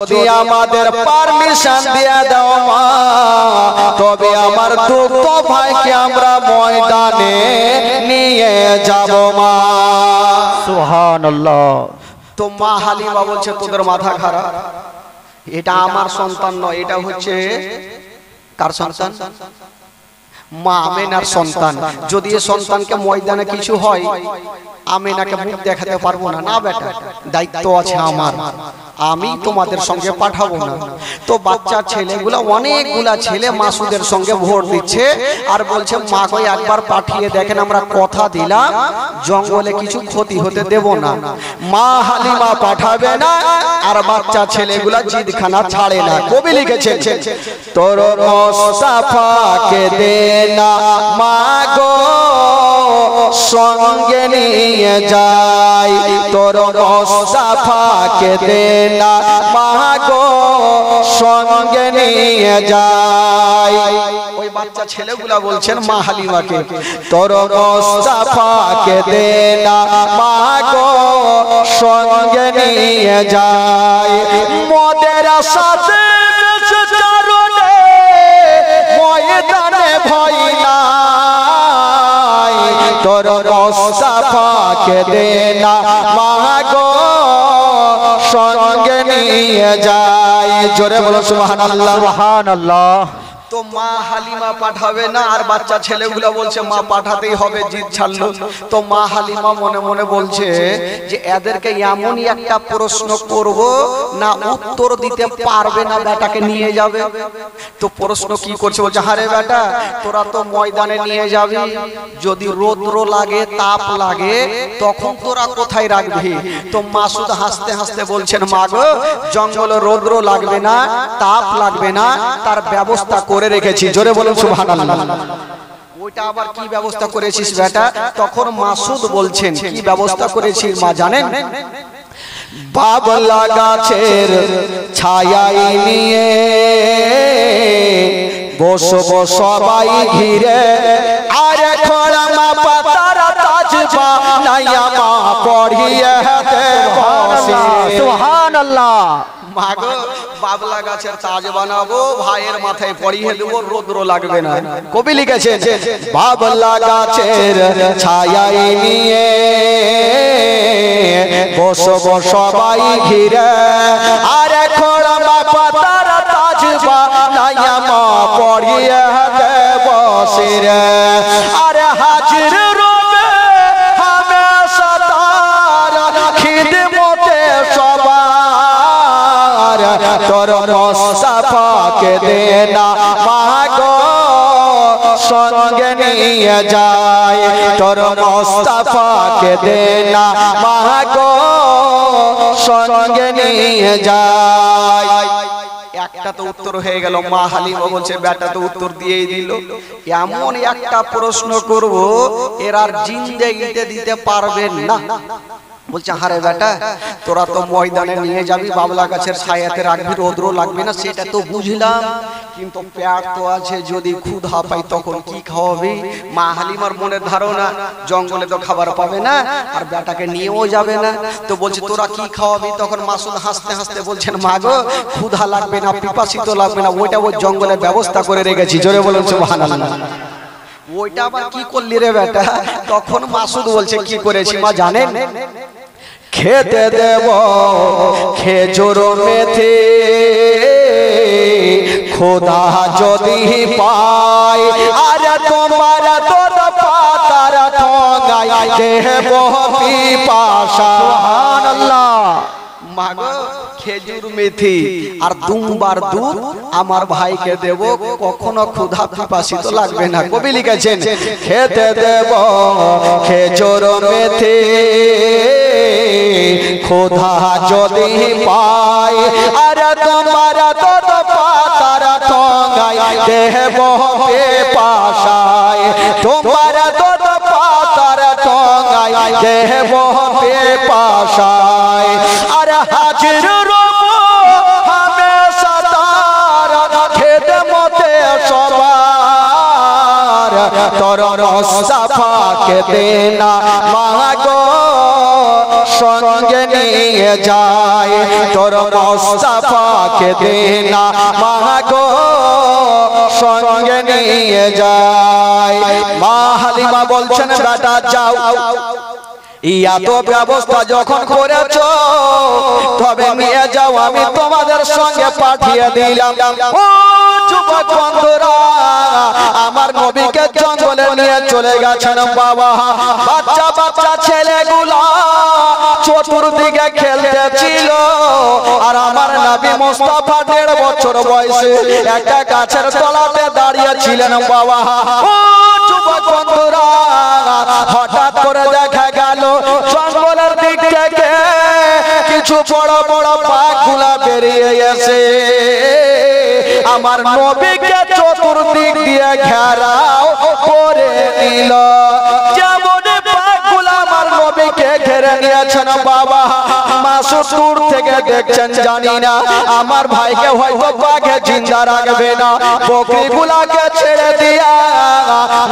যদি আমাদের পারমিশন দিয়ে দাও মা, তবে আমার দুঃখ ভাইকে আমরা ময়দানে নিয়ে যাব মা। সুবহানাল্লাহ। তো মা হালিমা বলছে তোদের মাথা খারাপ, এটা আমার সন্তান নয়, এটা হচ্ছে কার সন্তান? মা আমেনার সন্তান। যদি এই সন্তানকে ময়দানে কিছু হয়, আমেনাকে মুখ দেখাতে পারবো না। না বেটা, দায়িত্ব আছে আমার, আমি তোমাদের সঙ্গে পাঠাবো না। তো বাচ্চা ছেলেগুলা, অনেকগুলা ছেলে মাসুদের সঙ্গে ভোট দিচ্ছে আর বলছে মা কই একবার পাঠিয়ে দেখেন, আমরা কথা দিলাম জঙ্গলে কিছু ক্ষতি হতে দেব না। মা হালিমা পাঠাবে না আর বাচ্চা ছেলেগুলা জিদখানা ছাড়ে না। কবি লিখেছেন তোর মুস্তাফাকে দে না মা গো সঙ্গে নিয়ে যাই, তোর মুস্তাফাকে দে না মা গো সঙ্গে নিয়ে যাই। ওই বাচ্চা ছেলেগুলা বলছেন মা হালিমাকে তোর মুস্তাফাকে দে না মা গো সঙ্গে নিয়ে যাই। মদের সাথে ময়দানে ভয় নাই, তোর মুস্তাফাকে দে না মা গো সঙ্গে নিয়ে যাই। জোরে বলো সুবহানাল্লাহ। সুবহানাল্লাহ। তো মা হালিমা পাঠাবে না আর বাচ্চা ছেলেগুলা বলছে মা পাঠাতেই হবে, জিদ ছাড়লো। তো মা হালিমা মনে মনে বলছে যে এদেরকে এমনই একটা প্রশ্ন করব না উত্তর দিতে পারবে না, বেটাকে নিয়ে যাবে। তো প্রশ্ন কি করছে, বলছে হারে বেটা তোরা তো ময়দানে নিয়ে যাবি, যদি রৌদ্র লাগে তাপ লাগে তখন তোরা কোথায় রাখবি? তো মাসুদ হাসতে হাসতে বলছেন মা গো জঙ্গলে রৌদ্র লাগবে না, তাপ লাগবে না, তার ব্যবস্থা করে রেখেছি। জোরে বলুন সুবহানাল্লাহ। ওইটা আবার কি ব্যবস্থা করেছিস বেটা? তখন মাসুদ বলছেন কি ব্যবস্থা করেছিস মা জানেন? বাবলা গাছের ছায়াই নিয়ে বসবো সবাই ঘিরে, আর খোলা মা পাতার তাজবা নাইয়া মা পড়িয়ে দেব। সুবহানাল্লাহ। মাগো বাবলা গাছের তাজ বানাবো, ভাইয়ের মাথায় পরিয়ে দেবো, রৌদ্র লাগবে না। কবি লিখেছেন বাবলা গাছের ছায়াই নিয়ে বসবো সবাই ঘিরে, আর খোলা মা পাতার তাজ বানাইয়া মা পরিয়ে দেব শিরে, আর হাজির রবে হামেশা তার খিদমতে সবার, তোর মুস্তাফাকে দে না মা গো সঙ্গে নিয়ে যাই, তোর মুস্তাফাকে দে না মা গো সঙ্গে নিয়ে যাই। একটা তো উত্তর হয়ে গেল। মা হালিমা বলছে বেটা তো উত্তর দিয়েই দিল, এমন একটা প্রশ্ন করব এরা জিন্দেগিতে দিতে পারবেন না। বলছে হারে বেটা তোরা তো ময়দানে নিয়ে যাবি, বাবলা গাছের ছায়াতে রাখবি, রৌদ্র লাগবে না, সেটা তো বুঝলাম, কিন্তু পেট তো আছে, যদি ক্ষুধা পাই তখন কি খাওয়াবি? মা হালিমার মনের ধারণা জঙ্গলে তো খাবার পাবে না আর বেটাকে নিয়েও যাবে না। তো বলছে তোরা কি খাওয়াবি? তখন মাসুদ হাসতে হাসতে বলছেন মা গো ক্ষুধা লাগবে না, পিপাসিত লাগবে না, ওইটা ওই জঙ্গলে ব্যবস্থা করে রেখেছি। জোরে বলুন সুবহানাল্লাহ। ওইটা আবার কি করলি রে বেটা? তখন মাসুদ বলছে কি করেছি মা জানেন? খেতে দেব খেজুর মেথি, খোদা যদি পাই, আর তোমার দুধ পাতার ঠোঙায় দেব পিপাসা। সুবহানাল্লাহ। মাগো খেজুর মেথি আর দুমবার দুধ আমার ভাইকে দেব, কখনো ক্ষুধা পিপাসিত লাগবে না। কবি লিখেছেন খেতে দেব খেজুর মেথি, খোদা যদি পাই, আর তোমার দুধ পাতার ঠোঙায় দেব পিপাসায়, তোমার দুধ পাতার ঠোঙায় দেব পিপাসায়, আর হাজির রব হামেশা তার খিদমতে সবার, তোর মুস্তাফাকে দে না মা গো সঙ্গে নিয়ে যায় তোর মুস্তাফাকে দে না মাগো সঙ্গে নিয়ে যায়। মা হালিমা বলছেন বেটা যাও, এত ব্যবস্থা যখন করেছো তবে নিয়ে যাও, আমি তোমাদের সঙ্গে পাঠিয়ে দিলাম। ও যুবক বন্ধুরা, আমার নবীকে জঙ্গলে নিয়ে চলে গেছেন বাবা। বাচ্চা বাচ্চা ছেলেগুলা চতুর্দিকে খেলতেছিল, আর আমার নবী মুস্তাফা 1.5 বছর বয়সে একটা গাছের তলাতে দাঁড়িয়ে ছিলেন বাবা। ও যুবক বন্ধুরা, হঠাৎ করে দেখা গেল জঙ্গলের দিক থেকে কিছু বড় বড় বাঘগুলা বেরিয়ে এসে আমার নবীকে চতুর্দিক দিয়ে ঘেরাও করে নিল। যেমন বাঘগুলা আমার নবীকে ঘিরে নিয়েছেন বাবা। মাসুদ দূর থেকে দেখছেন, জানি না আমার ভাইকে হয়তো বাঘে জিন্দা রাখবে না, বকরিগুলাকে ছেড়ে দিয়া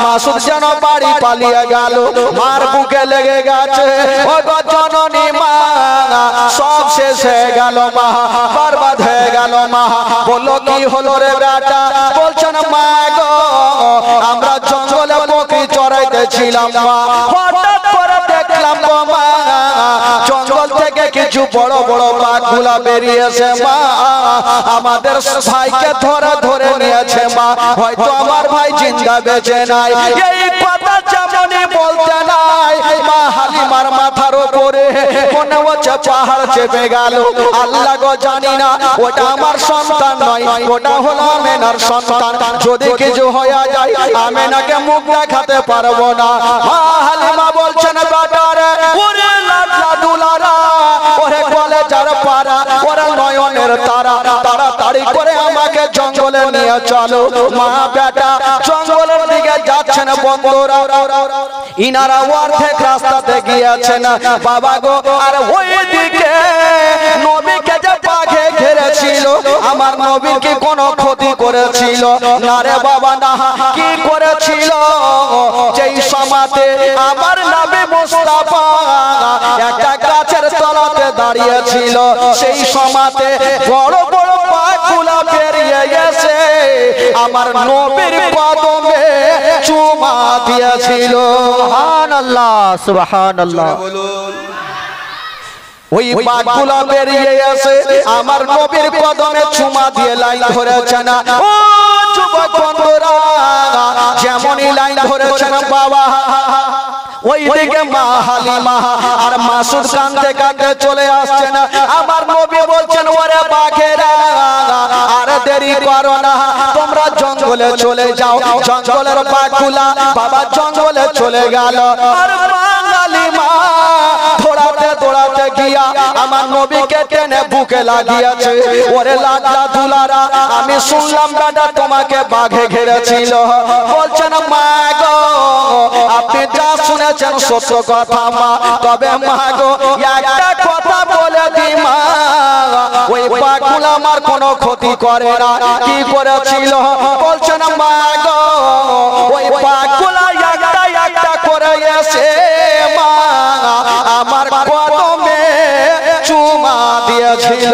মাসুদ যেন বাড়ি পালিয়ে গেল। মার বুকে লেগে গেছে, ও গো জননী মা, সব শেষ হয়ে গেল মা, বরবাদ হয়ে গেল মা। বললো কি হলো রে বেটা? বলছেন মা গো, আমরা জঙ্গলে বকরি চড়াইতেছিলাম মা, হঠাৎ করে দেখলাম গো মা জঙ্গল থেকে কিছু বড় বড় বাঘগুলা বেরিয়েছে মা, আমাদের ভাইকে ধরে ধরে নিয়েছে মা, হয়তো আমার ভাই জিন্দা বেঁচে নাই। এই কথা যেমনই বলতে নাই, মা হালিমার মাথার উপরে মনে হচ্ছে পাহাড় চেপে গেল। আল্লাহ গো, জানি না ওটা আমার সন্তান নয়, ওটা হলো আমেনার সন্তান। যদি কিছু হয়ে যায় আমেনাকে মুখ দেখাতে পারবো না। মা হালিমা বলছেন বেটারে, ওরে লাডলা দুলারা, ওরে কলেজার পাড়া, ওরে নয়নের তারা, তাড়াতাড়ি করে আমাকে জঙ্গলে নিয়ে চলো। মা বেটা জঙ্গলের দিকে যাচ্ছেন বন্ধুরা, ইনারা অর্ধেক রাস্তাতে গিয়েছেন বাবা গো। আর ওই দিকে নবীকে যে বাঘে ঘিরেছিল, আমার নবীর কি কোনো ক্ষতি করেছিল? না রে বাবা না। কি করেছিল? যেই সময়তে আমার নবী মুস্তাফা একটা গাছের তলাতে দাঁড়িয়ে ছিল, সেই সময়তে বড় বড় বাঘগুলা বেরিয়ে এসে আমার নবীর কদমে চুমা দিয়েছিল। সুবহানাল্লাহ, সুবহানাল্লাহ। ওই বাঘগুলা বেরিয়ে এসে আমার নবীর কদমে চুমা দিয়ে লাইন ধরেছেন। ও যুবক বন্ধুরা, যেমনই লাইন ধরেছেন বাবা, ওইদিকে মা হালিমা আর মাসুদ কাঁদতে কাঁদতে চলে আসছেন। আমার নবী বলছেন, ওরে বাঘেরা আর দেরি করো না, তোমরা জঙ্গলে চলে যাও। জঙ্গলের বাঘগুলা বাবা জঙ্গলে চলে গেল। আর মা হালিমা দৌড়াতে দৌড়াতে গিয়া আমার নবীকে টেনে বুকে লাগিয়েছে। ওরে লাডলা দুলারা, আমি শুনলাম বেটা তোমাকে বাঘে ঘিরেছিল। বলছেন মা গো, আপনি যা শুনেছেন সত্য কথা মা, তবে মা গো একটা কথা বলে দি মা, ওই বাঘগুলো আমার কোনো ক্ষতি করে না। কি করেছিল? বলছেন মা গো, ওই বাঘগুলো একটা একটা করে এসে মা আমার কদমে চুমা দিয়েছিল।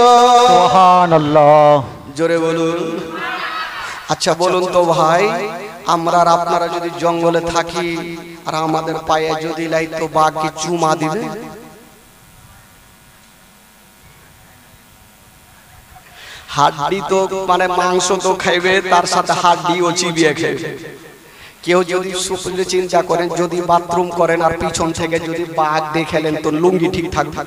সুবহানাল্লাহ, জোরে বলুন। আচ্ছা বলুন তো ভাই, আমরা আর আপনারা যদি জঙ্গলে থাকি আর আমাদের পায়ে যদি লাইতো বাঘ কি চুমা দিবে? হাড্ডি তো মানে মাংস তো খাইবে, তার সাথে হাড্ডিও চিবিয়ে খাইবে। কেউ যদি সুপলে চিন্তা করেন, যদি বাথরুম করেন আর পিছন থেকে যদি বাঘ দেখেলেন তো লুঙ্গি ঠিক থাকবে,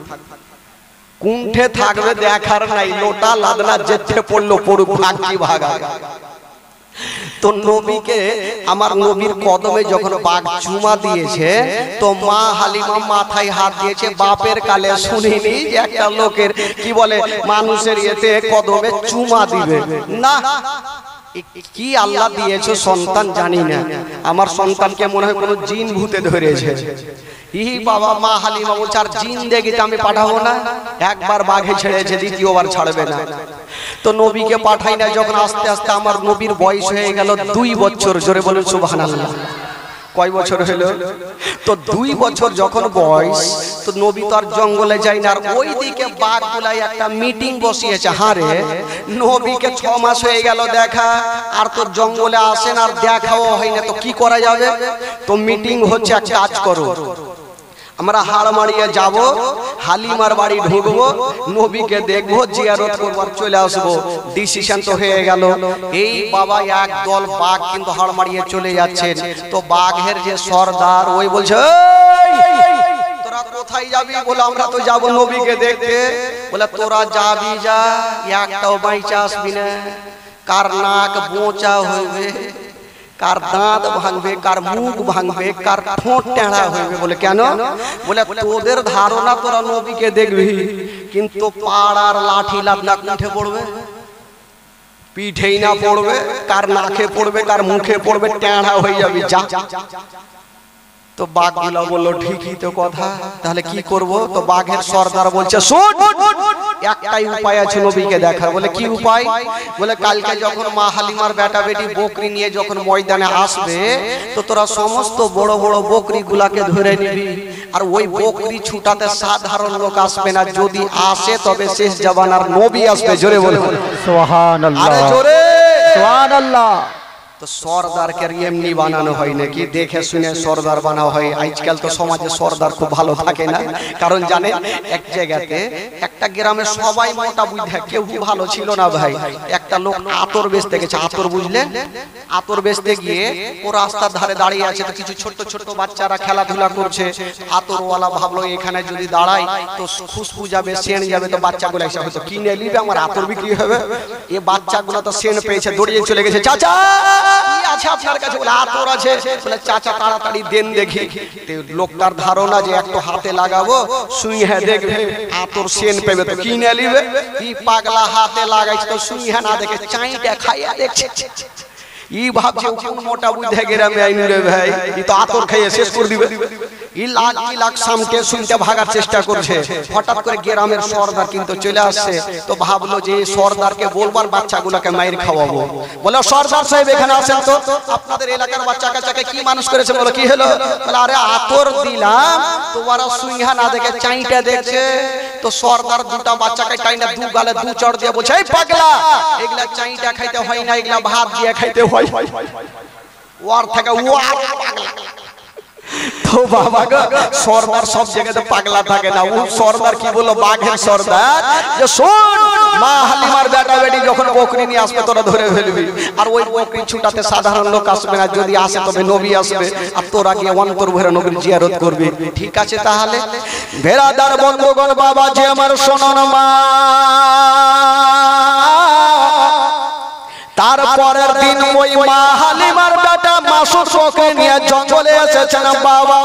কুণ্ঠে থাকবে দেখার নাই, লোটা লাদনা যেতে পড়লো পড়ুক, ভাগ কি ভাগা। তো নবীকে আমার নবীর কদমে যখন বাঘ চুমা দিয়েছে, তো মা হালিমা মাথায় হাত দিয়েছে। বাপের কালে শুনিনি যে একটা লোকের কি বলে মানুষের এতে কদমে চুমা দিবে না। কি আল্লাহ দিয়েছে সন্তান জানি না, আমার সন্তানকে মনে হয় কোনো জিন ভূতে ধরেছে। ই বাবা, মা হালিমা বলছে আর জিন দেখিতে আমি পাঠাবো না, একবার বাঘে ছেড়েছে দ্বিতীয়বার ছাড়বে না। তো নবীকে পাঠাই না। যখন আস্তে আস্তে আমার নবীর বয়স হয়ে গেল 2 বছর, জোরে বলুন সুবহানাল্লাহ। কয় বছর হলো? তো 2 বছর যখন বয়স, তো নবী তো আর জঙ্গলে যায় না, আর ওইদিকে বাঘগুলাই একটা মিটিং বসিয়েছে। হারে নবীকে 6 মাস হয়ে গেল দেখা, আর তো জঙ্গলে আসেন আর দেখাও হয় না, তো কি করা যাবে? তো মিটিং হচ্ছে, এক কাজ করো, আমরা হাড় মারিয়ে যাব, হালিমার বাড়ি ঢুকবো, নবীকে দেখবো, জিয়ারত করবার চলে আসবো। ডিসিশন তো হয়ে গেল। এই বাবা এক দল বাঘ কিন্তু হাড় মারিয়ে চলে যাচ্ছেন। তো বাঘের যে সর্দার ওই বলছে, তোরা কোথায় যাবি? বলে আমরা তো যাবো নবীকে দেখতে। বলে তোরা যাবি যা, একটাও বাইচা আসবি না। কার নাক বোঁচা হইবে, কার দাঁত ভাঙবে, কার মুখ ভাঙবে, কার ঠোঁট টেঁড়া হইবে। বলে কেন? বলে তোদের ধারণা তোরা নবীকে দেখবি, কিন্তু পাড়ার লাঠি লাবনা উঠে পড়বে, পিঠেই না পড়বে, কার নাকে পড়বে, কার মুখে পড়বে, টেঁড়া হয়ে যাবি যা। তো বাঘগুলা বললো ঠিকই তো কথা, তাহলে কি করব? তো বাঘের সর্দার বলছে, শোন, একটাই উপায় আছে নবীকে দেখার। বলে কি উপায়? বলে কালকে যখন মা হালিমার বেটা বেটি বকরি নিয়ে যখন ময়দানে আসবে, তো তোরা সমস্ত বড় বড় বকরি গুলাকে ধরে নিবি, আর ওই বকরি ছুটাতে সাধারণ লোক আসবে না, যদি আসে তবে শেষ জামানার নবী আসবে। জোরে বলে সুবহানাল্লাহ, আরে জোরে সুবহানাল্লাহ। তো সর্দারকে এমনি বানানো হয় নাকি? দেখে শুনে সর্দার বানানো হয়। আজকাল তো সমাজে সর্দার খুব ভালো থাকে না, কারণ জানে এক জায়গাতে একটা গ্রামে সবাই মোটা বুঝে, কেউ ভালো ছিল না ভাই। একটা লোক আতর বেচতে গেছে, আতর বুঝলেন? আতর বেচতে গিয়ে ও রাস্তার ধারে দাঁড়িয়ে আছে, তো কিছু ছোট ছোট বাচ্চারা খেলাধুলা করছে। আতরওয়ালা ভাবলো এখানে যদি দাঁড়াই তো খুশবু যাবে, সেন যাবে, তো বাচ্চাগুলো এসে হয়তো কিনে নিবে, আমার আতর বিক্রি হবে। এ বাচ্চাগুলো তো সেন পেয়েছে, দৌড়িয়ে চলে গেছে, চাচা কি আছে আপনার কাছে? বলে আতর আছে। বলে চাচা তাড়াতাড়ি দেন দেখি। লোকটার ধারণা যে একটু হাতে লাগাবো, সুইহা দেখবে আতর সেন পেবে, তো কিনে নিবে। কি পাগলা হাতে লাগাইছে, তো সুইহা না দেখে চাইটা খাইয়া দেখছে। ই ভাবছে কোন মোটা বুদ্ধে গ্রামে আইনু রে ভাই, ই তো আতর খাইয়ে শেষ করে দিবে। ই লাখ কি লাখ সামকে শুনতে ভাগার চেষ্টা করছে। হঠাৎ করে গ্রামের সর্দার কিন্তু চলে আসছে। তো ভাবলো যে সর্দারকে বলবার বাচ্চাগুলোকে মাইর খাওয়াবো। বলে সর্দার সাহেব এখানে আসেন তো, আপনাদের এলাকার বাচ্চা কাচ্চাকে কি মানুষ করেছে? বলে কি হলো? বলে আরে আতর দিলাম, তোমারা সুইহা না দেখে চাইটা দেখছে। তো সর্দার দুটা বাচ্চাকে টাইনা দু গালে দু চড় দিয়ে বলছে, এই পাগলা, এগুলা চাইটা খাইতে হয় না, এগুলা ভাত দিয়ে খাইতে হয়। ওয়ার থেকে ওয়ার পাগলা। তো বাবা গো, সর্দার সব জায়গাতে পাগলা থাকে না। ও সর্দার কি বললো বাঘের সর্দার, যে শোন, মা হালিমার বেটা বেটি যখন বকরি নিয়ে আসবে তোরা ধরে ফেলবি, আর ওই বকরি ছুটাতে সাধারণ লোক আসবে না, যদি আসে তবে নবী আসবে, আর তোরা গিয়ে অন্তর ভরে নবীর জিয়ারত করবি। ঠিক আছে তাহলে ভেড়াদার বন্ধুগণ, বাবা যে আমার শোনন মা, তারপরের দিন ওই মা হালিমার বেটা মাসুদকে নিয়ে জঙ্গলে এসেছেন। বাবা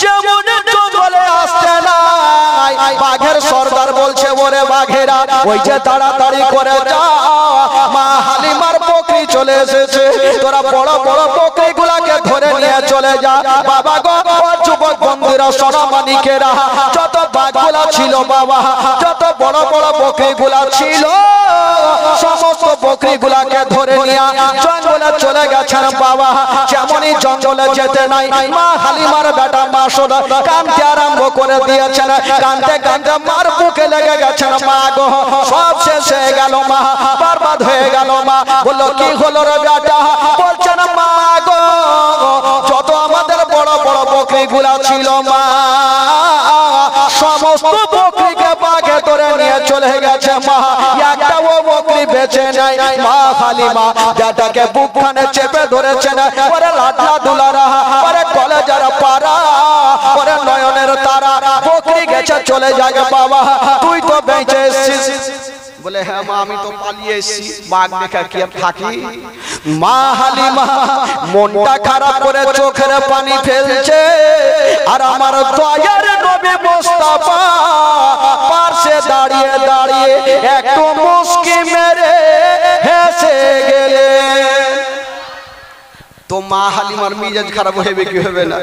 যেমন জঙ্গলে আসতে নাই, বাঘের সর্দার বলছে, ওরে বাঘেরা ওই যে তাড়াতাড়ি করে যা, মা হালিমার বকরি চলে এসেছে, তোরা বড় বড় বকরি গুলাকে ধরে নিয়ে চলে যা। বাবা গো, যুবক বন্ধুরা, সোনামানিকেরা, যত বাঘগুলা ছিল বাবা, যত বড় বড় বকরি গুলা ছিল, সমস্ত বকরি গুলাকে ধরে নিয়ে জঙ্গলে চলে গেছেন বাবা। যেমনই জঙ্গলে যেতে নাই, মা হালিমার বেটা মাসুদ কাঁদতে আরম্ভ করে দিয়েছেন। কাঁদতে কাঁদতে মার বুকে লেগে গেছেন। মা গো, সব শেষ হয়ে গেল মা, বরবাদ হয়ে গেল মা। বললো কি হলো রে বেটা? বলছেন মা গো, যত আমাদের বড় বড় বকরি গুলা ছিল মা, সমস্ত বকরিকে বাঘে ধরে নিয়ে চলে গেছে মা, একটাও বকরি বেঁচে নাই। মা হালিমা বেটাকে বুকখানে চেপে ধরেছেন। ওরে লাডলা দুলারা, ওরে কলেজের পাড়া, ওরে নয়নের তারা, বকরি গেছে চলে যাবে বাবা, তুই তো বেঁচে এসেছিস। বলে হ্যাঁ মা, আমি তো পালিয়ে এসেছি, বাঘ দেখা কি আর থাকি? মা হালিমা মনটা খারাপ করে চোখের পানি ফেলছে, আর আমার দয়ার নবী মুস্তাফা পাশে দাঁড়িয়ে দাঁড়িয়ে একটু মুস্কি মেরে হেসে গেলে। তো মা হালিমার মিজাজ খারাপ হবে কি হবে না?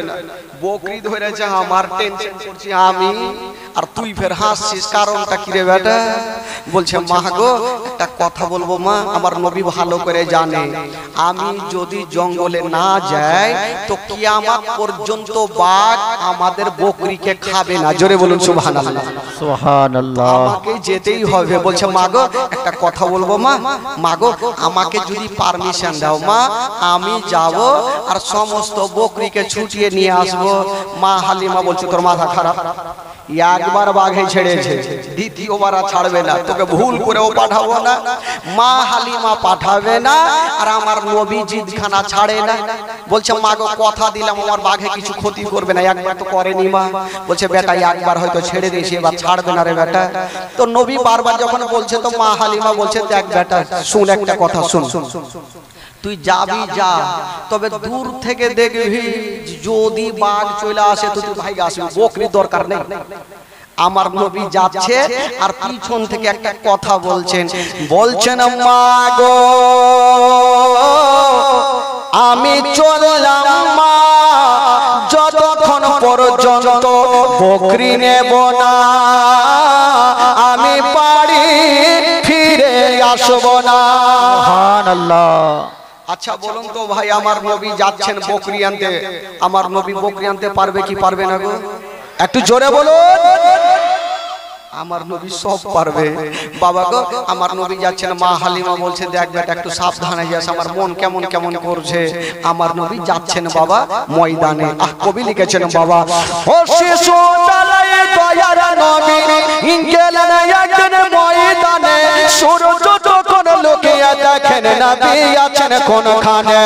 বকরি ধরেছে আমার, টেনশন করছি আমি, আর তুই ফের হাসছিস, কারণটা কি রে বেটা? বলছে মা গো একটা কথা বলবো মা, আমার নবী ভালো করে জানে আমি যদি জঙ্গলে না যাই তো কিয়ামত পর্যন্ত বাঘ আমাদের বকরিকে খাবে না। জোরে বলুন সুবহানাল্লাহ। সুবহানাল্লাহ। আমাকে যেতেই হবে। বলছে মা গো একটা কথা বলবো মা, মা গো আমাকে যদি পারমিশন দাও মা, আমি যাব আর সমস্ত বকরিকে ছুটিয়ে নিয়ে আসবো। মা হালিমা বলছে তোর মাথা খারাপ, একবার বাঘে ছেড়েছে, দ্বিতীয়বার আর ছাড়বে না, তোকে ভুল করেও পাঠাবো না। মা হালিমা পাঠাবে না আর আমার নবী জিদখানা ছাড়ে না। বলছে মা গো কথা দিলাম আমার বাঘে কিছু ক্ষতি করবে না, একবার তো করেনি মা। বলছে বেটা একবার হয়তো ছেড়ে দিয়েছি, এবার ছাড়বে না রে বেটা। তো নবী বারবার যখন বলছে তো মা হালিমা বলছে দেখ বেটা শুন একটা কথা, শুন তুই যাবি যা, তবে দূর থেকে দেখবি যদি বাঘ চলে আসে তো তুই ভাই আসবি, বকরির দরকার নেই। আমার নবী যাচ্ছে আর পিছন থেকে একটা কথা বলছেন, বলছেন মা গো আমি চললাম মা, যতক্ষণ পর্যন্ত বকরি নেব না আমি বাড়ি ফিরে আসব না। সুবহানাল্লাহ। আচ্ছা বলুন তো ভাই, আমার নবী যাচ্ছেন বকরি আনতে, আমার নবী বকরি আনতে পারবে কি পারবে না গো? একটু জোরে বলুন। আমার নবী সব পারবে। বাবা গো আমার নবী যাচ্ছেন, মা হালিমা বলছে দেখ বেটা একটু সাবধানে যাস, আমার মন কেমন কেমন করছে। আমার নবী যাচ্ছেন বাবা ময়দানে। কবি লিখেছেন বাবা, ও শিশু ডালায় দয়ার নবী গেলেন একদিন ময়দানে, সূর্য যখন লুকিয়ে দেখেন নবী আছেন কোনখানে।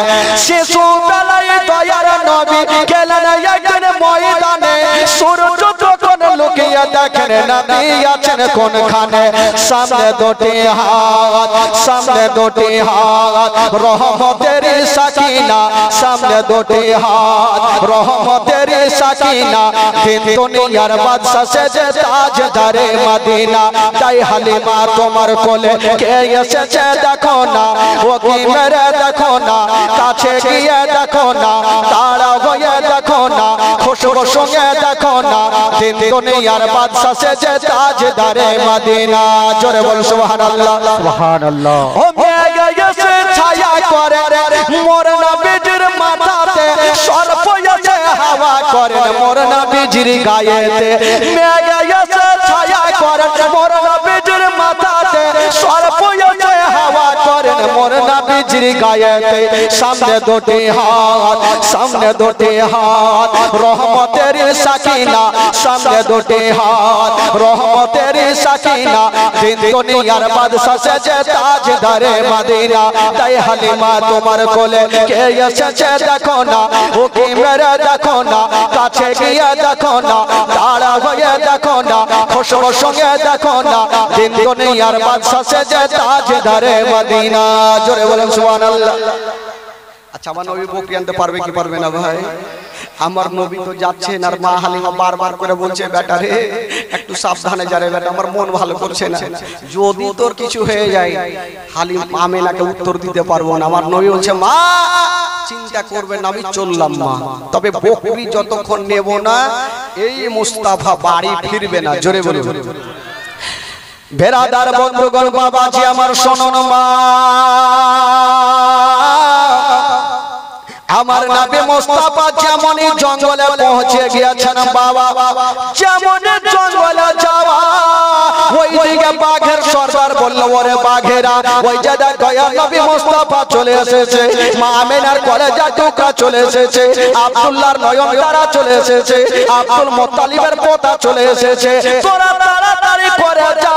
শিশু ডালায় দয়ার নবী গেলেন একদিন ময়দানে, সূর্য যখন লুকিয়ে দেখেন নবী আছেন কোনখানে। সামনে দুটি হাত, সামনে দুটি হাত রহমতের সাকিনা, সামনে দুটি হাত রহমতের সাকিনা, দিন দুনিয়ার বাদশা সেজে তাজদারে মদিনা। তাই হালিমা তোমার কোলে কে এসেছে দেখো না, ও কি মেরে দেখো না, কাছে গিয়ে দেখো না, তাড়া হয়ে দেখো না, খুশবু সঙ্গে দেখো না, দিন দুনিয়ার বাদশা সেজে তাজদারে মদিনা। জোরে বল সুবহানাল্লাহ। সুবহানাল্লাহ। ও মেঘে এসে ছায়া করে মোর নবীজির মাথাতে, সর্প এসে হাওয়া করে মোর নবীজির গায়েতে। মেঘে এসে ছায়া করে মোর নবীজির মাথাতে, সর্প এসে হাওয়া করে মোর নবীজির গায়েতে। সামনে দুটি হাত, সামনে দুটি হাত রহমতের সাকিনা, সামনে দুটি হাত রহমতের সাকিনা, দিন দুনিয়ার বাদশা সেজে তাজদারে মদিনা। তাই হালিমা তোমার কোলে কে এসেছে দেখো না, ও কি মেরে দেখো না, কাছে গিয়ে দেখো না, তাড়া হয়ে দেখো না, খুশবু সঙ্গে দেখো না, দিন দুনিয়ার বাদশা সেজে তাজদারে মদিনা। জোরে বলেন সুবহানাল্লাহ। আচ্ছা আমার নবী বকরি আনতে পারবে কি পারবে না ভাই? আমার নবী তো যাচ্ছেন আর মা হালিমা বারবার করে বলছে বেটা রে একটু সাবধানে যা রে বেটা, আমার মন ভালো করছে না, যদি তোর কিছু হয়ে যায় হালিম আমেনাকে উত্তর দিতে পারবো না। আমার নবী বলছে মা চিন্তা করবেন আমি চললাম মা, তবে বকরি যতক্ষণ নেব না এই মুস্তাফা বাড়ি ফিরবে না। জোরে বলে বেরাদার বন্ধুগণ বাবাজি আমার শুনুন মা, আমার নবী মুস্তাফা যেমনই জঙ্গলে পৌঁছে গিয়েছেন বাবা, যেমন জঙ্গলে যাওয়া ওই দিকে বাঘের সর্দার বলল ওরে বাঘেরা ওই যে দেখো নবী মুস্তাফা চলে এসেছে, মা আমেনার কলেজা টুকরা চলে এসেছে, আব্দুল্লাহর নয়ন তারা চলে এসেছে, আব্দুল মুত্তালিবের পোতা চলে এসেছে, তোরা তাড়াতাড়ি করে যা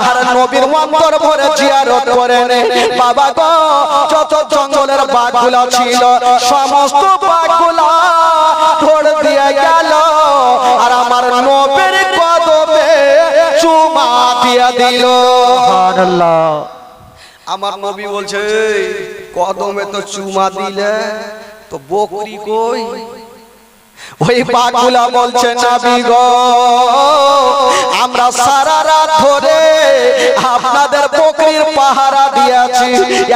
আর নবীর অন্তর ভরে জিয়ারত করে নে। বাবা গো যত জঙ্গলের বাঘগুলো ছিল সমস্ত বাঘগুলা ধরে দিয়ে গেল আর আমার নবীর কদমে চুমা দিয়ে দিল। সুবহানাল্লাহ। আমার নবী বলছে কদমে তো চুমা দিলে তো বকরি কই? ওই বাঘগুলা বলছে নবী গো আমরা সারা রাত ধরে আপনাদের বকরির পাহারা দিয়েছি,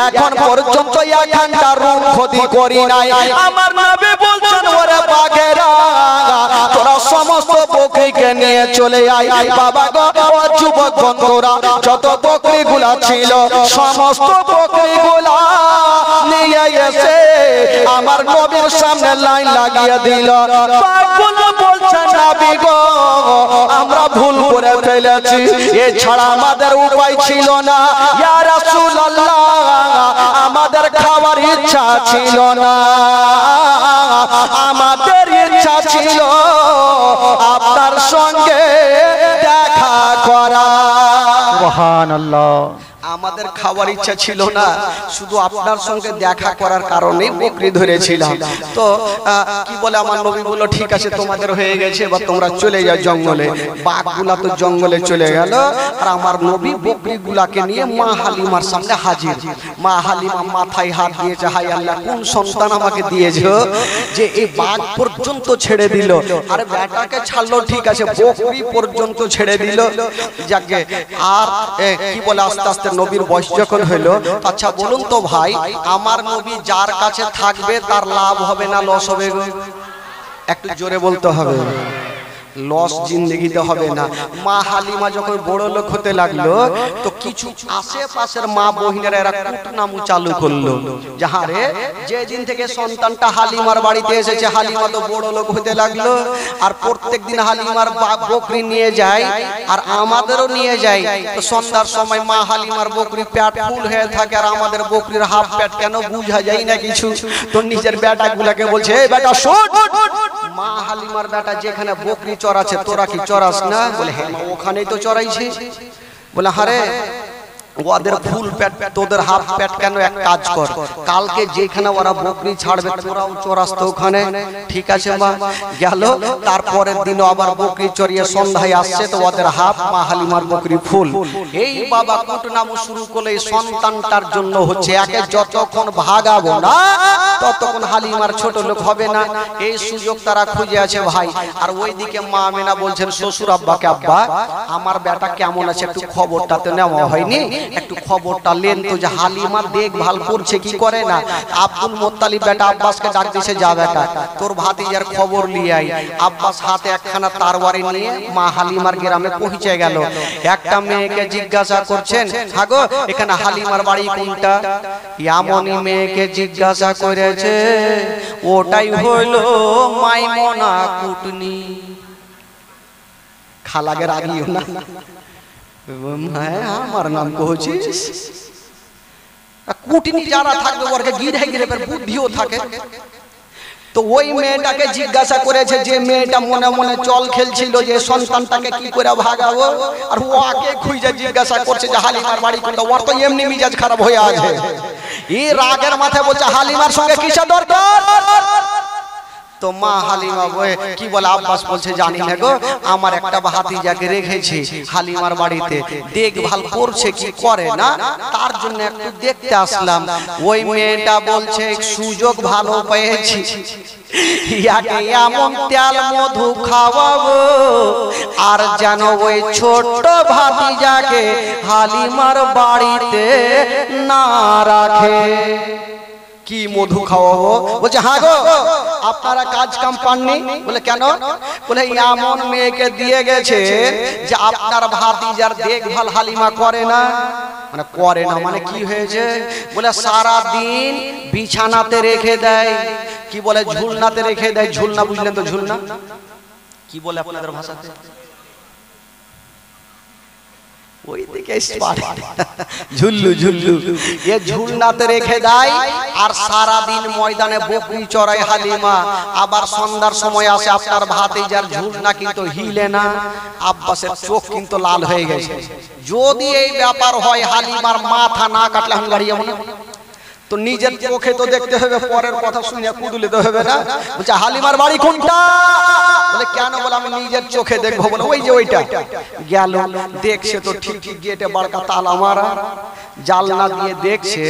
এখন পর্যন্ত এক ঘন্টা রুম ক্ষতি করি নাই। আমার নবী বলছেন ওরে বাঘেরা তোরা সমস্ত বকরিকে নিয়ে চলে আয়। বাবা গো ও যুবক বন্ধুরা, যত বকরিগুলা ছিল সমস্ত বকরিগুলা নিয়ে এসে আমার নবীর সামনে লাইন লাগিয়ে দিল। বাঘগুলো বলছে নবী গো আমরা ভুল করে ফেলেছি, এছাড়া আমাদের উপায় ছিল না। ইয়া রাসূলুল্লাহ আমাদের খাওয়ার ইচ্ছা ছিল না, আমাদের ইচ্ছা ছিল আপনার সঙ্গে দেখা করা। সুবহানাল্লাহ। আমাদের খাওয়ার ইচ্ছা ছিল না, শুধু আপনার সঙ্গে দেখা করার কারণে বকরি ধরেছিলাম। তো কি বলে আমার নবী বলল ঠিক আছে তোমাদের হয়ে গেছে, এবার তোমরা চলে যাও জঙ্গলে। বাঘগুলা তো জঙ্গলে চলে গেল, আর আমার নবী বকরিগুলাকে নিয়ে মা হালিমার সামনে হাজির। মা হালিমা মাথায় হাত দিয়েছে, হাই আল্লাহ কোন সন্তান আমাকে দিয়েছো যে এই বাঘ পর্যন্ত ছেড়ে দিল। আরে বেটাকে ছাড়লো ঠিক আছে, বকরি পর্যন্ত ছেড়ে দিল। যাকে আর কি বলে আস্তে আস্তে নবীর বয়স যখন হইলো, আচ্ছা বলুন তো ভাই আমার নবী যার কাছে থাকবে তার লাভ হবে না লস হবে? একটু জোরে বলতে হবে। লস জিন্দেগিতে হবে না। মা হালিমা যখন বড় লোক হতে লাগলো তো কিছু আশেপাশের মা বহিনেরা এরা কুটনামু চালু করলো। যাহারে যেদিন থেকে সন্তানটা হালিমার বাড়িতে এসেছে হালিমা তো বড় লোক হতে লাগলো, আর প্রত্যেকদিন হালিমার বকরি নিয়ে যায় আর আমাদেরও নিয়ে যায়। তো সন্ধ্যার সময় মা হালিমার বকরি পেট ফুল হয়ে থাকে আর আমাদের বকরির হাফ পেট কেন বুঝা যায় না কিছু। তো নিজের বেটা গুলাকে বলছে এই বেটা শোন, মা হালিমার বেটা যেখানে বকরি চড়াচ্ছে তোরা কি চড়াস না? বলে হ্যাঁ ওখানেই তো চড়াইছি। বলে হারে ওদের ফুল পেট তোদের হাফ পেট কেন, এক কাজ কর কালকে যেখানে ওরা বকরি ছাড়বে তোরাও চড়াস তো ওখানে। ঠিক আছে মা গেল। তারপরের দিনও আবার বকরি চড়িয়ে সন্ধ্যায় আসছে তো ওদের হাফ, মা হালিমার বকরি ফুল। এই বাবা কুটনামু শুরু করলে এই সন্তানটার জন্য হচ্ছে একে যতক্ষণ ভাগাবো না ততক্ষণ হালিমার ছোট লোক হবে না, এই সুযোগ তারা খুঁজে আছে ভাই। আর ওইদিকে মা আমেনা বলছেন শ্বশুর আব্বাকে, আব্বা আমার বেটা কেমন আছে একটু খবরটা তো নেওয়া হয়নি, একটু খবরটা লেন তো যে হালিমা দেখভাল করছে কি করে না। আব্দুল মুত্তালিব বেটা আব্বাসকে ডাক দিয়েছে, যা বেটা তোর ভাতিজার খবর নিয়ে আই। আব্বাস হাতে একখানা তারওয়ারি নিয়ে মা হালিমার গ্রামে পৌঁছে গেল। একটা মেয়েকে জিজ্ঞাসা করছেন, হাগো এখানে হালিমার বাড়ি কোনটা? এমনই মেয়েকে জিজ্ঞাসা করেছে, ওটাই হইলো মাইমনা কুটনি। খালাগের আগিও না আমার নাম কহছিস। কুটনি যারা থাকবে ওরকে গিরে গিরে বুদ্ধিও থাকে। তো ওই মেয়েটাকে জিজ্ঞাসা করেছে, যে মেয়েটা মনে মনে চল খেলছিল যে সন্তানটাকে কি করে ভাগাবো, আর ওকে খুঁজে জিজ্ঞাসা করছে যে হালিমার বাড়ি কোনটা। ওর তো এমনি মিজাজ খারাপ হয়ে আছে, এই রাগের মাথায় বলছে হালিমার সঙ্গে কিসের দরকার? তো মা হালিমা কি বলে আব্বাস বলছে জানি না গো, আমার একটা ভাতিজাকে রেখেছি হালিমার বাড়িতে, দেখভাল করছে কি করে না তার জন্য একটু দেখতে আসলাম। ওই মেয়েটা বলছে সুযোগ ভালো পেয়েছি, ইয়াকে এমন তেল মধু খাওয়াবো আর যেন ওই ছোট্ট ভাতিজাকে হালিমার বাড়িতে না রাখে। কি মধু খাওয়াবো? বলছে হ্যাঁ গো আপনারা কাজ কাম পাননি? বলে কেন? বলে এমন মেয়েকে দিয়ে গেছে যে আপনার ভাতিজার দেখভাল হালিমা করে না। মানে করে না মানে কি হয়েছে? বলে সারা দিন বিছানাতে রেখে দেয়, কি বলে ঝুলনাতে রেখে দেয়। ঝুলনা বুঝলেন তো? ঝুলনা কি বলে আপনাদের ভাষাতে? ঝুল্লু ঝুল্লু এ ঝুলনাতে রেখে দেয় আর সারা দিন ময়দানে বকরি চড়ায় হালিমা। আবার সন্ধ্যার সময় আসে আপনার ভাতিজার ঝুলনা কিন্তু হিলে না। আব্বাসের চোখ কিন্তু লাল হয়ে গেছে। যদি এই ব্যাপার হয় হালিমার মাথা না কাটলে আমি গাড়ি যাবো না। তো নিজের চোখে তো দেখতে হবে, পরের কথা শুনে কুদুলে তো হবে না। বলছে হালিমার বাড়ি কোনটা? বলে কেন? বলে আমি নিজের চোখে দেখবো। বলে ওই যে ওইটা। গেল দেখছে তো ঠিকই গেটে বাড়কা তালা মারা, জালনা দিয়ে দেখছে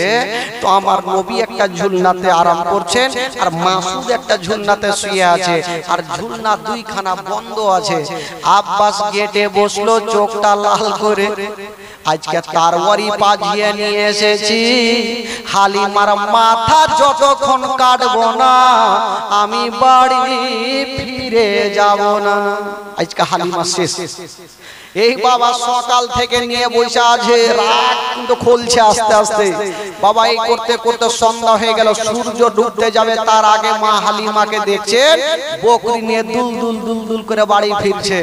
তো আমার নবী একটা ঝুলনাতে আরাম করছেন আর মাসুদ একটা ঝুলনাতে শুয়ে আছে, আর ঝুলনা দুইখানা বন্ধ আছে। আব্বাস গেটে বসলো চোখটা লাল করে, আজকে তারওয়ারি পাজিয়ে নিয়ে এসেছি, হালিমার মাথা যতক্ষণ কাটবো না আমি বাড়ি ফিরে যাব না। আজকে হালিমা শেষ। এই বাবা সকাল থেকে নিয়ে বসে আছে, রাত কিন্তু খুলছে আস্তে আস্তে। বাবা এই করতে করতে সন্ধ্যা হয়ে গেল, সূর্য ডুবতে যাবে তার আগে মা হালিমাকে দেখছেন বকরি নিয়ে দুল দুল দুল দুল করে বাড়ি ফিরছে।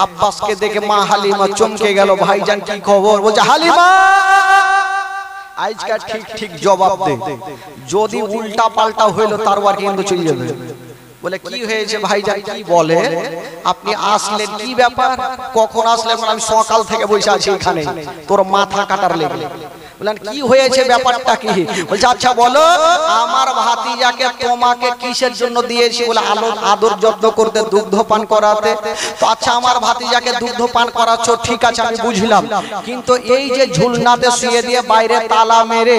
আব্বাসকে দেখে মা হালিমা চমকে গেল, ভাইজান কি খবর? বলছে হালিমা আজকে ঠিক ঠিক জবাব দে, যদি উল্টা পাল্টা হইলো তারপর কিন্তু চলে যাবে। বলে কি হয়েছে ভাইজান কি বলে? আপনি আসলেন কি ব্যাপার? কখন আসলেন? আমি সকাল থেকে বসে আছি এখানে, তোর মাথা কাটার লেগে। বলেন কি হয়েছে, ব্যাপারটা কি? বলছে আচ্ছা বলো, আমার ভাতিজাকে তোমাকে কিসের জন্য দিয়েছি? বলে আদর যত্ন করতে, দুগ্ধ পান করাতে। তো আচ্ছা আমার ভাতিজাকে দুগ্ধ পান করাচ্ছ, ঠিক আছে আমি বুঝলাম, কিন্তু এই যে ঝুলনাতে শুয়ে দিয়ে বাইরে তালা মেরে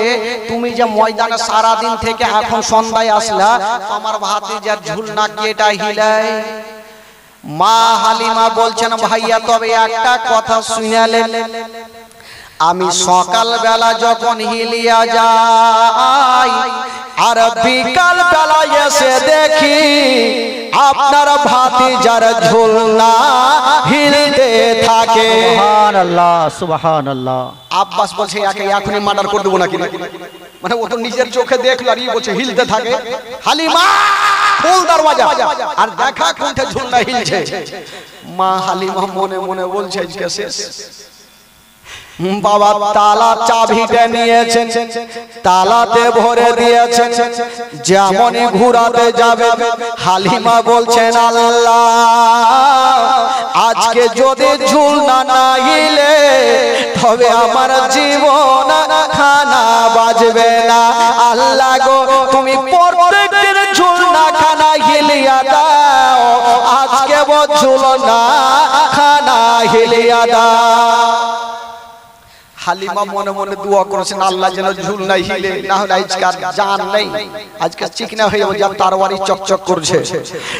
তুমি যে ময়দানে সারাদিন থেকে এখন সন্ধ্যায় আসলা, আমার ভাতিজার ঝুলনা কি এটা হিলায়? মা হালিমা বলছেন ভাইয়া তবে একটা কথা শুনালেন, আমি সকাল বেলা যখন হিলিয়া যাই আর বিকাল বেলা এসে দেখি আপনার ভাতিজার ঝুলনা হিলতে থাকে। সুবহানাল্লাহ সুবহানাল্লাহ। আব্বাস বলছে এখনই মার্ডার করে দেবো নাকি? মানে ও তো নিজের চোখে দেখলো আর বলছে হিলতে থাকে। হালিমা ফুল দরওয়াজা আর দেখা কোনটা ঝুলনা হিলছে। মা হালিমা মনে মনে বলছে আজকে শেষ। বাবা তালা চাবিটা নিয়েছেন, তালাতে ভরে দিয়েছেন, যেমনই ঘুরাতে যাবে হালিমা বলছেন আল্লাহ আজকে যদি ঝুলনা না হিলে তবে আমার জীবন খানা বাজবে না। আল্লাহ গো তুমি প্রত্যেকদিন ঝুলনা খানা হিলিয়া দাও, আজকে ঝুলনা খানা হিলিয়া দাও। হালিমা মনে মনে দোয়া করেছেন আল্লাহ যেন ঝুলনা হিলে, না হলে আজকে আর জান নেই, আজকে চিকনা হয়ে যাবে, যা তারওয়ারি চকচক করছে।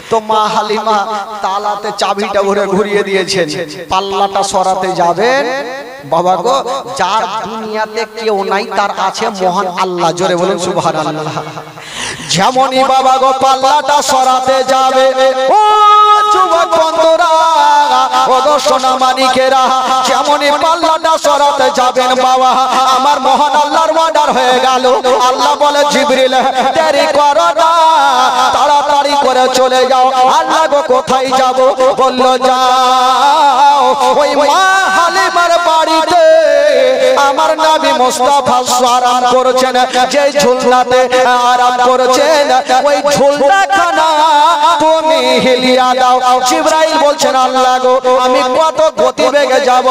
তো মা হালিমা তালাতে চাবিটা ভরে ঘুরিয়ে দিয়েছেন, পাল্লাটা সরাতে যাবেন। বাবা গো যার দুনিয়াতে কেউ নাই তার আছে মহান আল্লাহ, জোরে বলেন সুবহানাল্লাহ। যেমনই বাবা গো পাল্লাটা সরাতে যাবে, ও যুবক বন্ধুরা ও গো সোনা মানিকেরা, যেমনই পাল্লাটা সরাতে যাবেন বাবা আমার মহান আল্লাহর অর্ডার হয়ে গেল। আল্লাহ বলে জিবরিল দেরি করো না, তাড়াতাড়ি করে চলে যাও। আল্লাহ গো কোথায় যাব? বলল যাও ওই মা হালিমার বাড়িতে আমার নবী মুস্তাফা আরাম করেছেন, যে ঝুলনাতে আরাম করেছেন ওই ঝুলনাখানা তুমি হিলিয়া দাও। জিবরাইল বলছেন আল্লাহ গো আমি কত গতিবেগে যাব,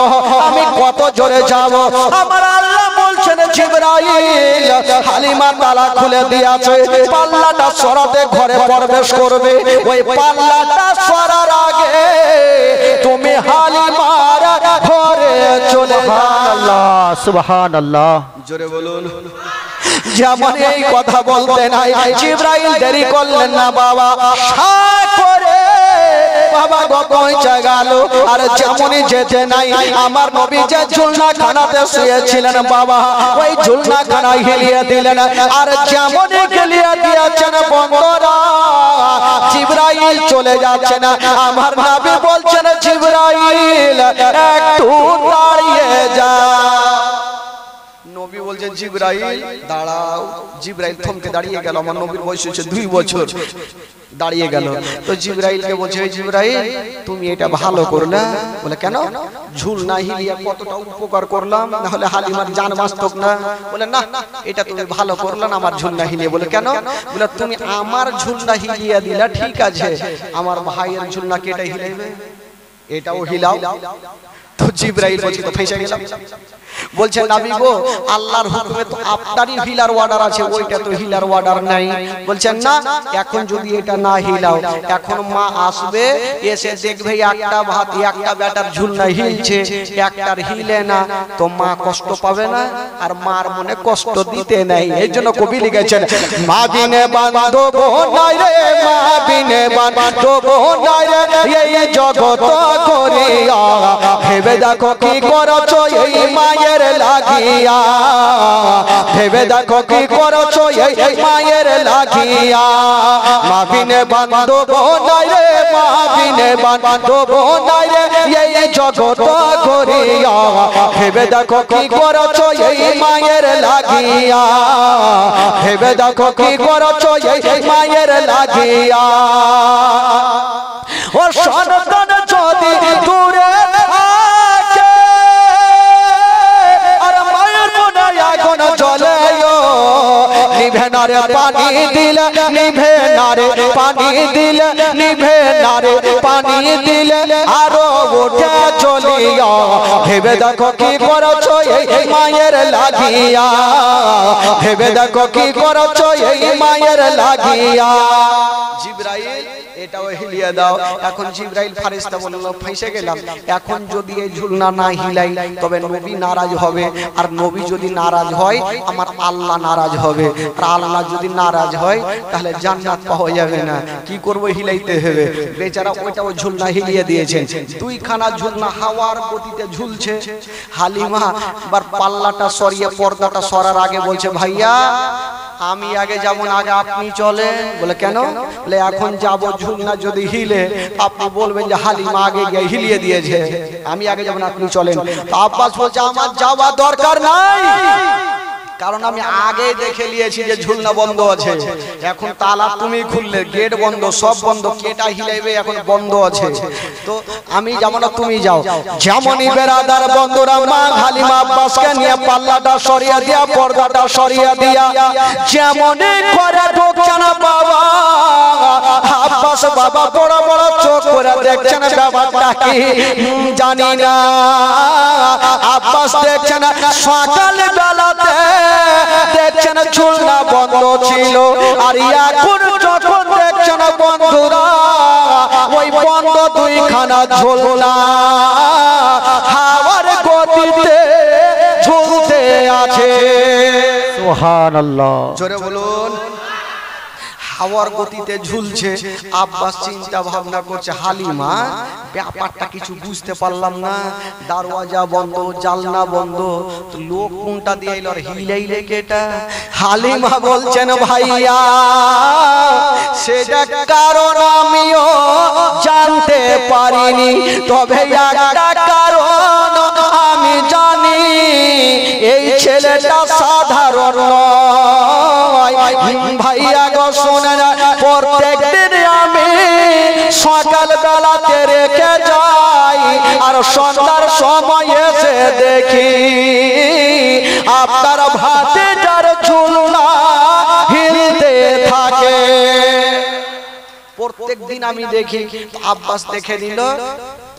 আমি কত জোরে যাব? আমার আল্লাহ বলছেন জিবরাইল হালিমা তালা খুলে দিয়েছে, পাল্লাটা সরাতে ঘরে প্রবেশ করবে। ওই পাল্লাটা সরার আগে তুমি হালিমার ঘরে চলে যাও। সুবহানাল্লাহ জোরে বলুন। যেমন এই কথা বলতে নাই জিবরাইল দেরি করলেন না বাবা, করে বাবা গো পৌঁছে গেল। আর যেমনই যেতে নাই আমার নবী যে ঝুলনাখানাতে শুয়েছিলেন বাবা ওই ঝুলনাখানা হিলিয়ে দিলেন। আর যেমনই হিলিয়ে দিয়েছেন বন্ধুরা জিবরাইল চলে যাচ্ছেন, আমার নবী বলছেন জিবরাইল একটু দাঁড়িয়ে যা। নবী বলছেন জিবরাইল দাঁড়াও। জিবরাইল থমকে দাঁড়িয়ে গেল, আমার নবীর বয়স হচ্ছে 2 বছর, দাঁড়িয়ে গেল। তো জিবরাইলকে বলছে জিবরাইল তুমি এটা ভালো করলে। বলে কেন? ঝুলনা হিলিয়া কতটা উপকার করলাম, না হলে হালিমার জান বাঁচত না। বলে না এটা তুমি ভালো করলে না আমার ঝুলনা হিলিয়ে। বলে কেন? বলে তুমি আমার ঝুলনা হিলিয়ে দিলা ঠিক আছে, আমার ভাইয়ের ঝুলনা কে এটা হিলাইবে? এটাও হিলাও। তো জিবরাইল বলছে তো ফেঁসে গেলাম। বলছে নবী গো আল্লাহর হুকুমে তো আপনারই হিলার অর্ডার আছে, ওইটা তো হিলার অর্ডার নাই। বলছেন না এখন যদি এটা না হিলাও, এখন মা আসবে এসে দেখবে একটা ভাত একটা ব্যাটার ঝুলনা হিলছে একটার হিলে না, তো মা কষ্ট পাবে না? আর মার মনে কষ্ট দিতে নাই। এই জন্য কবি লিখেছেন মা বিনে বান্ধব নাই রে, মা বিনে বান্ধব নাই রে, এই জগৎ করিয়া ভেবে দেখো কি করছো এই মায়ের মায়ের লাগিয়া ভেবে দেখো কি করছো এই মায়ের লাগিয়া মা বিনে বান্ধব নাই রে মা বিনে বান্ধব নাই রে এই জগৎ করিয়া ভেবে দেখো কি করছো এই মায়ের লাগিয়া ভেবে দেখো কি করছো এই মায়ের লাগিয়া ও সন্তান যদি দূরে থাকে আর মায়ের মনে আগুন জ্বলে নিভে না রে পানি দিলে নিভে না রে পানি দিলে নিভে না রে পানি দিলে আরো ওঠে চলিয়া ভেবে দেখো কি করছো এই মায়ের লাগিয়া ভেবে দেখো কি করছো এই মায়ের লাগিয়া জিবরাইল এটাও হিলিয়ে দাও এখন জিবরাইল ফেরেশতা বলল ফেঁসে গেলাম এখন যদি এই ঝুলনা না হিলাই তবে নবী নারাজ হবে আর নবী যদি নারাজ হয় আমার আল্লাহ নারাজ হবে আর আল্লাহ যদি নারাজ হয় তাহলে জান্নাত পাওয়া যাবে না কি করব হিলাইতে হবে বেচারা ওইটাও ঝুলনা হিলিয়ে দিয়েছেন দুইখানা ঝুলনা হাওয়ার গতিতে ঝুলছে হালিমা বার পাল্লাটা সরিয়ে পর্দাটা সরার আগে বলছে ভাইয়া আমি আগে যাব না আগে আপনি চলেন বলে কেন বলে এখন যাব ঝুলনা যদি হিলে আপনি বলবেন যে হালিমা আগে গিয়ে হিলিয়ে দিয়েছে আমি আগে যাব না আপনি চলেন তো আব্বাস বলছে আমার যাওয়া দরকার নাই কারণ আমি আগে দেখে নিয়েছি যে ঝুলনা বন্ধ আছে এখন তালা তুমি খুললে গেট বন্ধ সব বন্ধ কেটা হিলাইবে এখন বন্ধ আছে তো আমি যাব না তুমি যাও যেমনই বেরাদার বন্ধুরা মা হালিমা আব্বাসকে নিয়ে পাল্লাটা সরিয়ে দিয়া পর্দাটা সরিয়ে দিয়া যেমনই করে ঢুকছে না বাবা আব্বাস বাবা বড় বড় চোখ করে দেখছেন ব্যাপারটা কি জানি না আব্বাস দেখছেন সকাল বেলাতে দেখছেন ঝুলনা বন্ধ ছিল আর এখন যখন দেখছেন বন্ধুরা ওই বন্ধ দুইখানা ঝুলনা হাওয়ার গতিতে ঝুলতে আছে সুবহানাল্লাহ জোরে বলুন হাওয়ার গতিতে ঝুলছে আব্বাস চিন্তা ভাবনা করছে হালিমা ব্যাপারটা কিছু বুঝতে পারলাম না দরওয়াজা বন্ধ জানলা বন্ধ তো লোক কোনটা দিয়ে এলো আর হিলাইলে কেটা হালিমা বলছেন ভাইয়া সেটা কারণ আমিও জানতে পারিনি তবে একটা কারণ আমি জানি এই ছেলেটা সাধারণ নয় ভাইয়া গো শোনেন প্রত্যেকদিন আমি সকাল বেলাতে রেখে যাই আর সন্ধ্যার সময় এসে দেখি আপনার ভাতিজার ঝুলনা হিলতে থাকে প্রত্যেকদিন আমি দেখি আব্বাস দেখে নিল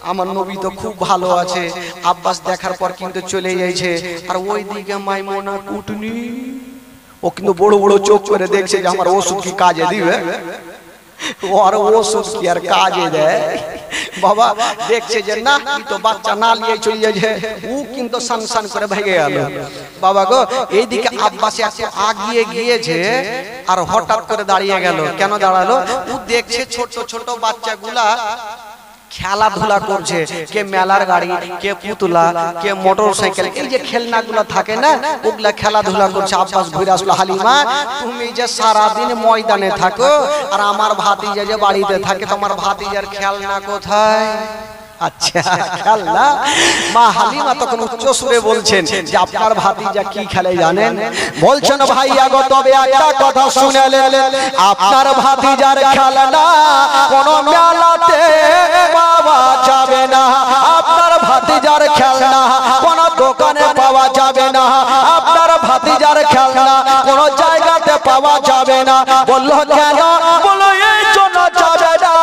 আমার নবী তো খুব ভালো আছে আব্বাস দেখার পর কিন্তু চলে যাইছে আর ওইদিকে মাইমুনা কুটনি ও কিন্তু বড় বড় চোখ করে দেখছে যে আমার ওষুধ কি কাজে দিবে ও আর ওষুধ কি আর কাজে দেয় বাবা দেখছে যে না তো বাচ্চা না নিয়ে চলে যাচ্ছে ও কিন্তু সানসান করে ভেগে গেল বাবা গো এইদিকে আব্বাস একটু আগিয়ে গিয়েছে আর হঠাৎ করে দাঁড়িয়ে গেল কেন দাঁড়ালো ও দেখছে ছোট ছোট বাচ্চাগুলা খেলাধুলা করছে কে মেলার গাড়ি কে পুতুলা কে মোটরসাইকেল এই যে খেলনাগুলো থাকে না ওগুলা খেলাধুলা করছে আব্বাস ঘুরে আসলো হালিমা তুমি যে সারা দিন ময়দানে থাকো আর আমার ভাতিজা যে বাড়িতে থাকে তোমার ভাতিজার খেলনা কোথায় আচ্ছা খেলনা মা হালিমা তখন উচ্চ সুরে বলছেন যে আপনার ভাতিজা কি খেলে জানেন বলছেন ভাইয়া গো তবে একটা কথা শুনেলেন আপনার ভাতিজার খেলনা কোন মেলাতে পাওয়া যাবে না আপনার ভাতিজার খেলনা কোন দোকানে পাওয়া যাবে না আপনার ভাতিজার খেলনা কোন জায়গাতে পাওয়া যাবে না বললো কেন বললো এই জন্য যাবে না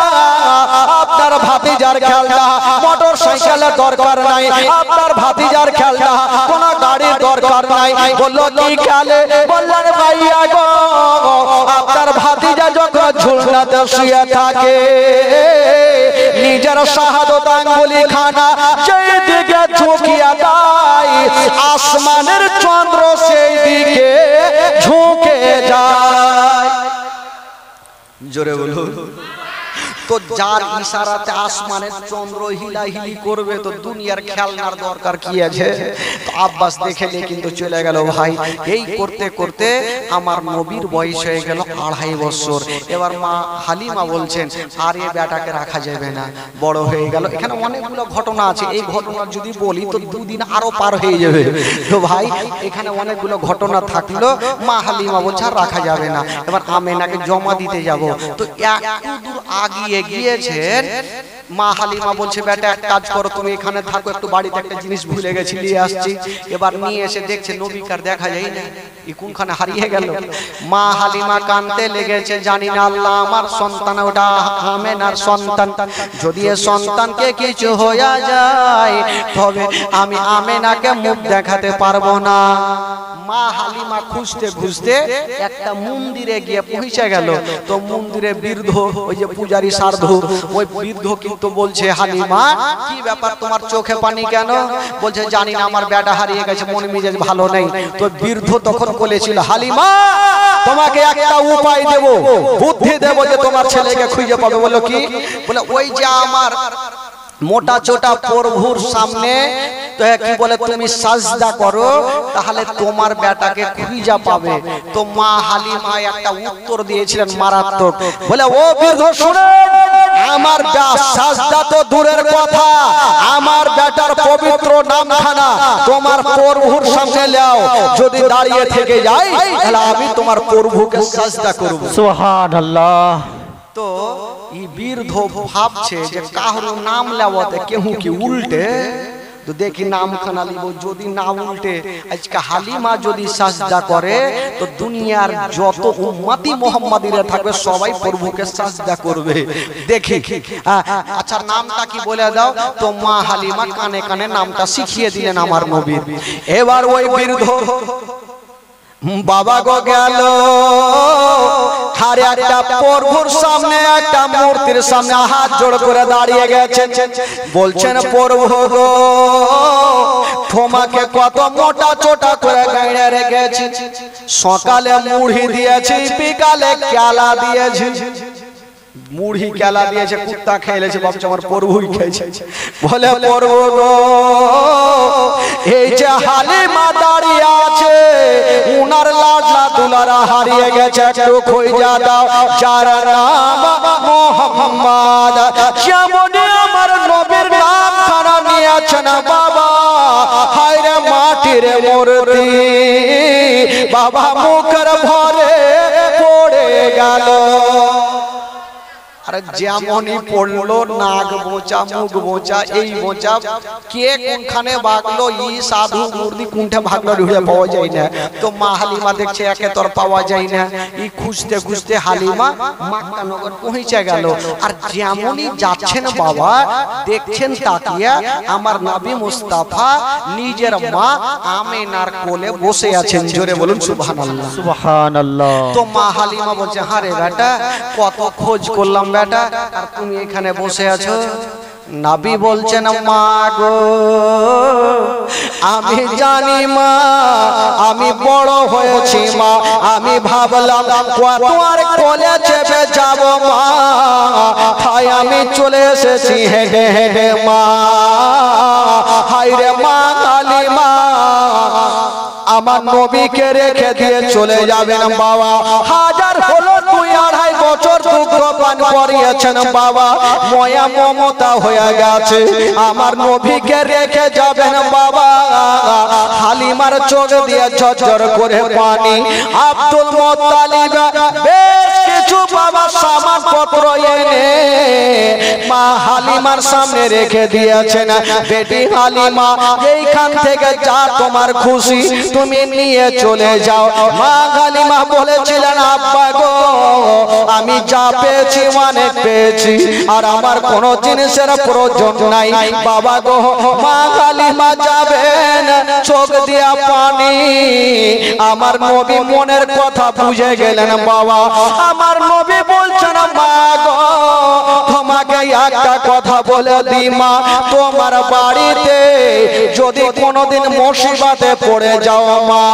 আপনার ভাতিজার খেলনা মোটরসাইকেলের দরকার নাই আপনার ভাতিজার খেলনা কোন গাড়ির দরকার নাই বললো কি খেলে বললেন ভাইয়া গো আপনার ভাতিজা যখন ঝুলনাতে শুয়ে থাকে নিজের শাহাদত আঙ্গুলি খানা সেই দিকে ঝুঁকিয়ে দেয় আসমানের চন্দ্র সেই দিকে ঝুঁকে যায় জোরে বলুন তো যার ইশারাতে আসমানের চন্দ্র হিলাহিলি করবে তো দুনিয়ার খেলনার দরকার কি আছে? তো আব্বাস দেখে কিন্তু চলে গেল ভাই। এই করতে করতে আমার নবীর বয়স হয়ে গেল 2.5 বছর। এবার মা হালিমা বলছেন আর এই বেটাকে রাখা যাবে না, বড় হয়ে গেল। এখানে অনেকগুলো ঘটনা আছে, এই ঘটনা যদি বলি তো 2 দিন আরো পার হয়ে যাবে। তো ভাই এখানে অনেকগুলো ঘটনা থাকলো। মা হালিমা বলছে আর রাখা যাবে না, এবার আমেনাকে জমা দিতে যাব। তো একটু দূর আগিয়ে গিয়েছেন, মা হালিমা বলছে বেটা এক কাজ করো, তুমি এখানে থাকো, একটু বাড়িতে একটা জিনিস ভুলে গেছি নিয়ে আসছি। এবার নিয়ে এসে দেখছে নবীকার দেখা যায় না, এই কোনখানে হারিয়ে গেল। মা হালিমা কাঁদতে লেগেছে, জানি না আল্লাহ আমার সন্তান ওটা আমেনার সন্তান, যদি এ সন্তানকে কিছু হয়ে যায় তবে আমি আমেনাকে মুখ দেখাতে পারবো না। মা হালিমা খুঁজতে খুঁজতে একটা মন্দিরে গিয়ে পৌঁছে গেল। তো মন্দিরে বৃদ্ধ, ওই যে পূজারী সাধু, ওই বৃদ্ধ কিন্তু বলছে হালিমা কি ব্যাপার তোমার চোখে পানি কেন? বলছে জানি না আমার বেটা হারিয়ে গেছে, মন মেজাজ ভালো নেই। তো বৃদ্ধ তখন বলেছিল হালিমা তোমাকে একটা উপায় দেব, বুদ্ধি দেব যে তোমার ছেলেকে খুঁজে পাবে। বলো কি? বলে ওই যে আমার মোটা চোটা প্রভুর সামনে তো কি বলে তুমি সাজদা করো, তাহলে তোমার বেটাকে খুঁজে পাবে। তো মা হালিমা একটা উত্তর দিয়েছিলেন মারাত্মক। বলে ও বৃদ্ধ শুনেন, আমার সাজদা তো দূরের কথা, আমার বেটার পবিত্র নামখানা তোমার প্রভুর সামনে নাও, যদি দাঁড়িয়ে থেকে যায় তাহলে আমি তোমার প্রভুকে সাজদা করব। সুবহানাল্লাহ। তো এই বৃদ্ধ ভাবছে যে কারোর নাম লেওয়াতে কেউ কি উল্টে, তো দেখি নাম খানা লিব, যদি না উল্টে আজকে হালিমা যদি সাজদা করে তো দুনিয়ার যত উম্মতি মুহাম্মাদিরা থাকবে সবাই প্রভুকে সাজদা করবে। দেখি আচ্ছা নামটা কি বলে দাও। তো মা হালিমা কানে কানে নামটা শিখিয়ে দিলেন আমার নবীর। এবার ওই বৃদ্ধ বাবা গো গেল আর একটা প্রভুর সামনে, একটা মূর্তির সামনে হাত জোড় করে দাঁড়িয়ে গেছেন। বলছেন প্রভু গো তোমাকে কত মোটা চোটা করে গাইড়ে রেখেছি, সকালে মুড়ি দিয়েছি, বিকালে কেলা দিয়েছি। মুড়ি কেলা দিয়েছে, কুত্তা খেয়েছে, ভাবছে আমার প্রভুই খেয়েছে। বলে প্রভু গো এই যে হালিমা দাঁড়িয়ে আছে উনার লাডলা দুলারা হারিয়ে গেছে, একটু খুঁজে দাও, যার নাম মুহাম্মদ। যেমনি আমার নবীর নাম খানা নিয়েছেন বাবা, হায় রে মাটির মূর্তি বাবা মুখের ভরে পড়ে গেল। আরে যেমনই পড়লো নাক বোঁচা, মুখ বোঁচা, এই বোঁচা, কে কোনখানে ভাগলো, ই সাধু মুর্দি কোনটা ভাগলো ঢুকে পাওয়া যায় না। তো মা হালিমা দেখছে একে তোর পাওয়া যায় না, ই খুঁজতে খুঁজতে হালিমা মক্কা নগর পৌঁছে গেল। আর যেমনই যাচ্ছেন বাবা দেখছেন তাকিয়া আমার নবী মুস্তাফা নিজের মা আমেনার কোলে বসে আছেন। জোরে বলুন সুবহানাল্লাহ। সুবহানাল্লাহ। তো মা হালিমা বলছে হারে বেটা কত খোঁজ করলাম বেটা, আর তুমি এখানে বসে আছো। নবী বলছেন মা গো আমি জানি মা, আমি বড় হয়েছি মা, আমি ভাবলাম কত আর কোলে চেপে যাব মা, তাই আমি চলে এসেছি হেঁটে হেঁটে মা। হায় রে মা হালিমা আমার নবীকে রেখে দিয়ে চলে যাবেন বাবা। হাজার হলো 2.5 বছর দুগ্ধ পান করিয়েছেন বাবা, ময়া মমতা হয়ে গেছে, আমার নবীকে রেখে যাবেন বাবা। হালিমার চোখ দিয়ে ঝরঝর করে পানি। আব্দুল মুত্তালিব বেশ কিছু বাবা সামান পত্র এনে মা হালিমার সামনে রেখে দিয়েছেন। বেটি হালিমা এইখান থেকে যা তোমার খুশি তুমি নিয়ে চলে যাও। মা হালিমা বলেছিলেন আব্বা গো আমি যা পেয়েছি অনেক পেয়েছি, আর আমার কোনো জিনিসের প্রয়োজন নাই বাবা গো। মা হালিমা যাবেন চোখ দিয়া পানি। আমার নবী মনের কথা বুঝে গেলেন বাবা। আমার নবী বলছেন মা গো তোমাকে একটা কথা বলে দি মা, তোমার বাড়িতে যদি কোনোদিন মুসিবতে পড়ে যাও মা,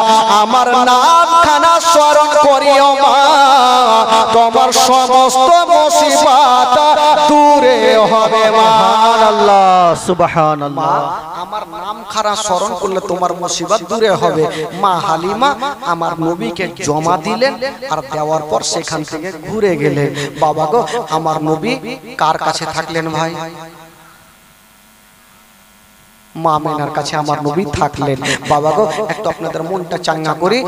আমার নামখানা স্মরণ করিও মা, তোমার সমস্ত মুসিবত দূরে হবে মা। সুবহানাল্লাহ সুবহানাল্লাহ। আমার নাম খারা স্মরণ করলে তোমার মুসিবত দূরে হবে। মা হালিমা আমার নবীকে জমা দিলেন, আর দেওয়ার পর সেখান থেকে ঘুরে গেলেন। বাবা গো, আমার নবী কার কাছে থাকলেন ভাই? মা আমেনার কাছে আমার নবী থাকলেন। বাবা গো, একটু আপনাদের মনটা চাঙ্গা করি।